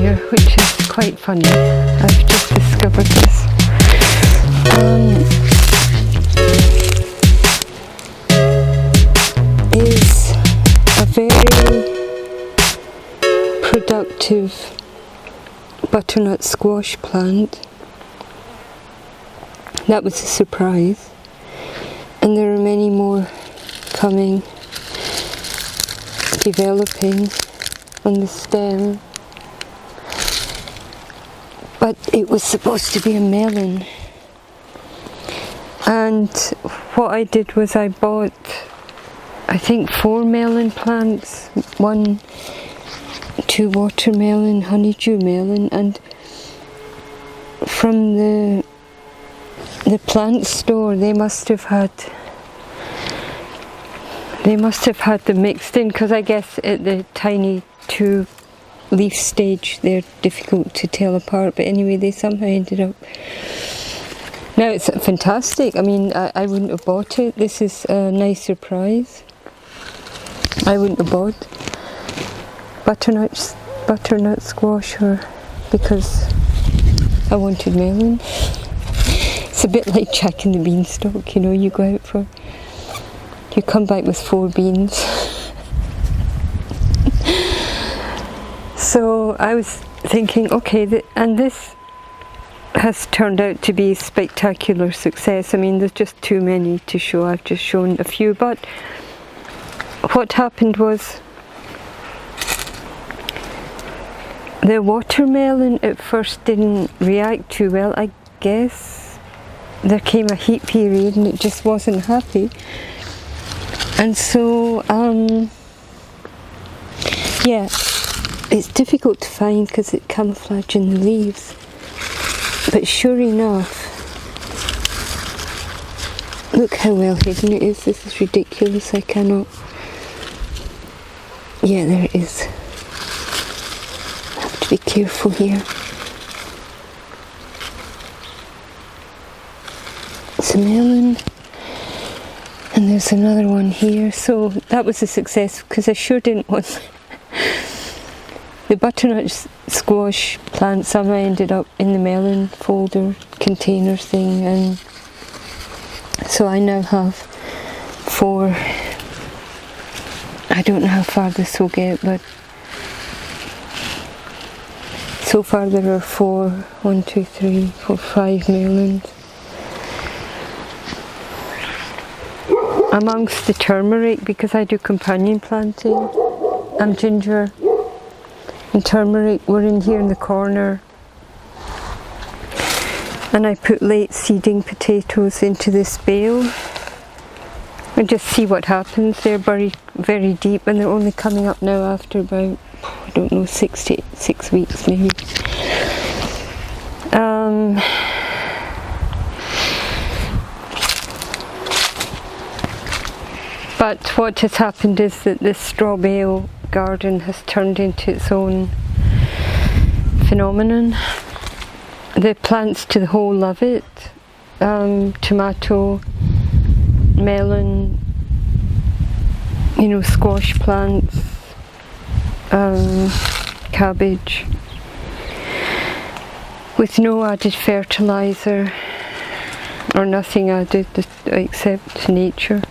here, which is quite funny. I've just discovered this. Is a very productive butternut squash plant. That was a surprise, and there are many more coming, developing on the stem. But it was supposed to be a melon, and what I did was I bought, I think, 4 melon plants, 2 watermelon, honeydew melon, and from the plant store they must have had them mixed in, because I guess at the tiny 2 leaf stage they're difficult to tell apart, but anyway they somehow ended up. Now it's fantastic. I mean, I wouldn't have bought it. This is a nice surprise. I wouldn't have bought butternut squash because I wanted melon. It's a bit like Jack and the Beanstalk, you know, you come back with 4 beans. So I was thinking, okay, and this has turned out to be a spectacular success. I mean, there's just too many to show. I've just shown a few, but what happened was the watermelon at first didn't react too well. I guess there came a heat period and it just wasn't happy. And so, yeah, it's difficult to find because it camouflages in the leaves. But sure enough, look how well hidden it is. This is ridiculous. I cannot. Yeah, there it is. I have to be careful here. It's a melon. And there's another one here. So that was a success because I sure didn't want the butternut squash plant. Somehow ended up in the melon folder container thing, and so I now have 4. I don't know how far this will get, but so far there are 4, 1, 2, 3, 4, 5 melons. Amongst the turmeric, because I do companion planting, ginger and turmeric were in here in the corner, and I put late seeding potatoes into this bale and just see what happens. They're buried very deep and they're only coming up now after about, I don't know, 6 weeks maybe. But what has happened is that this strawbale garden has turned into its own phenomenon. The plants to the whole love it. Tomato, melon, you know, squash plants, cabbage, with no added fertilizer or nothing added except nature.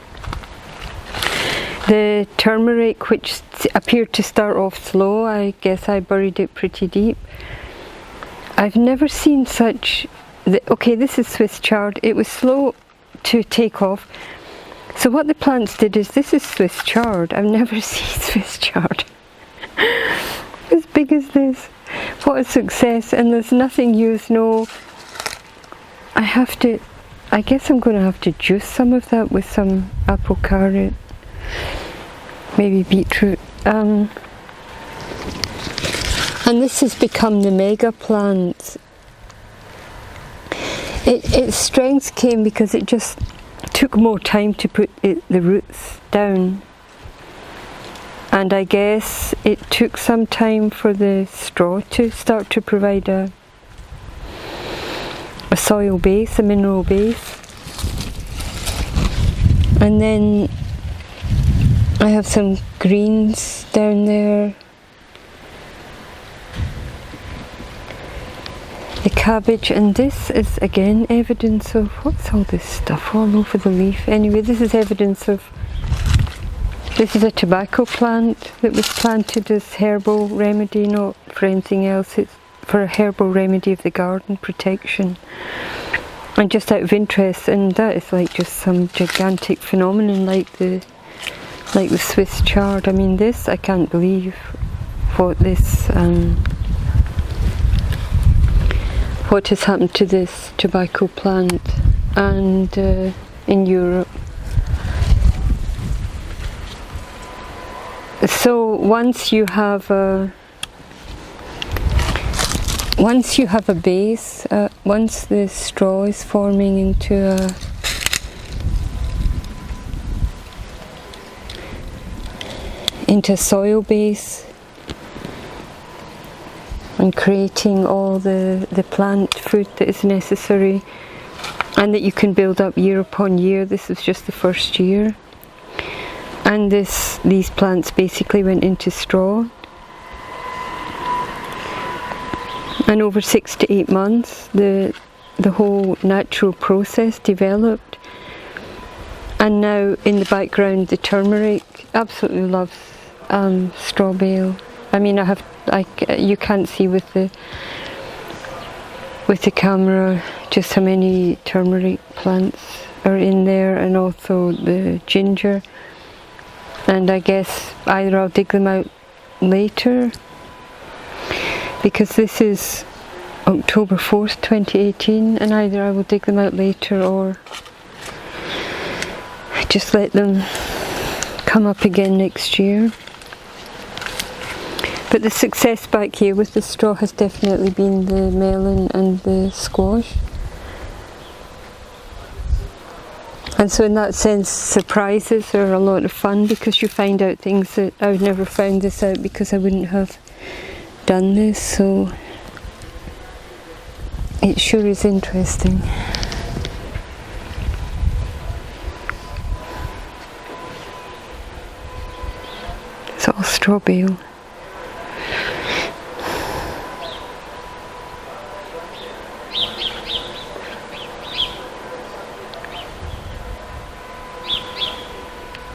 The turmeric, which appeared to start off slow, I guess I buried it pretty deep. I've never seen such. Okay, this is Swiss chard. It was slow to take off. So what the plants did is, this is Swiss chard. I've never seen Swiss chard as big as this. What a success! And there's nothing used. No, I guess I'm going to have to juice some of that with some apple carrot. Maybe beetroot. And this has become the mega plant. Its strength came because it just took more time to put the roots down. And I guess it took some time for the straw to start to provide a soil base, a mineral base. And then I have some greens down there. cabbage, and this is again evidence of, what's all this stuff all over the leaf? Anyway, this is evidence of, this is a tobacco plant that was planted as herbal remedy, not for anything else. It's for a herbal remedy of the garden, protection, and just out of interest. And that is like just some gigantic phenomenon, like the Swiss chard. I mean, this, I can't believe what this what has happened to this tobacco plant, and in Europe. So once you have a base, once the straw is forming into a soil base and creating all the plant food that is necessary and that you can build up year upon year. This is just the first year, and these plants basically went into straw, and over 6 to 8 months the whole natural process developed. And now in the background, the turmeric. Absolutely loves Strawbale. I mean, you can't see with the camera just how many turmeric plants are in there, and also the ginger. And I guess either I'll dig them out later, because this is October 4th, 2018, and either I will dig them out later or just let them come up again next year. But the success back here with the straw has definitely been the melon and the squash. And so in that sense, surprises are a lot of fun, because you find out things that I would never found this out because I wouldn't have done this. So it sure is interesting. It's all Strawbale.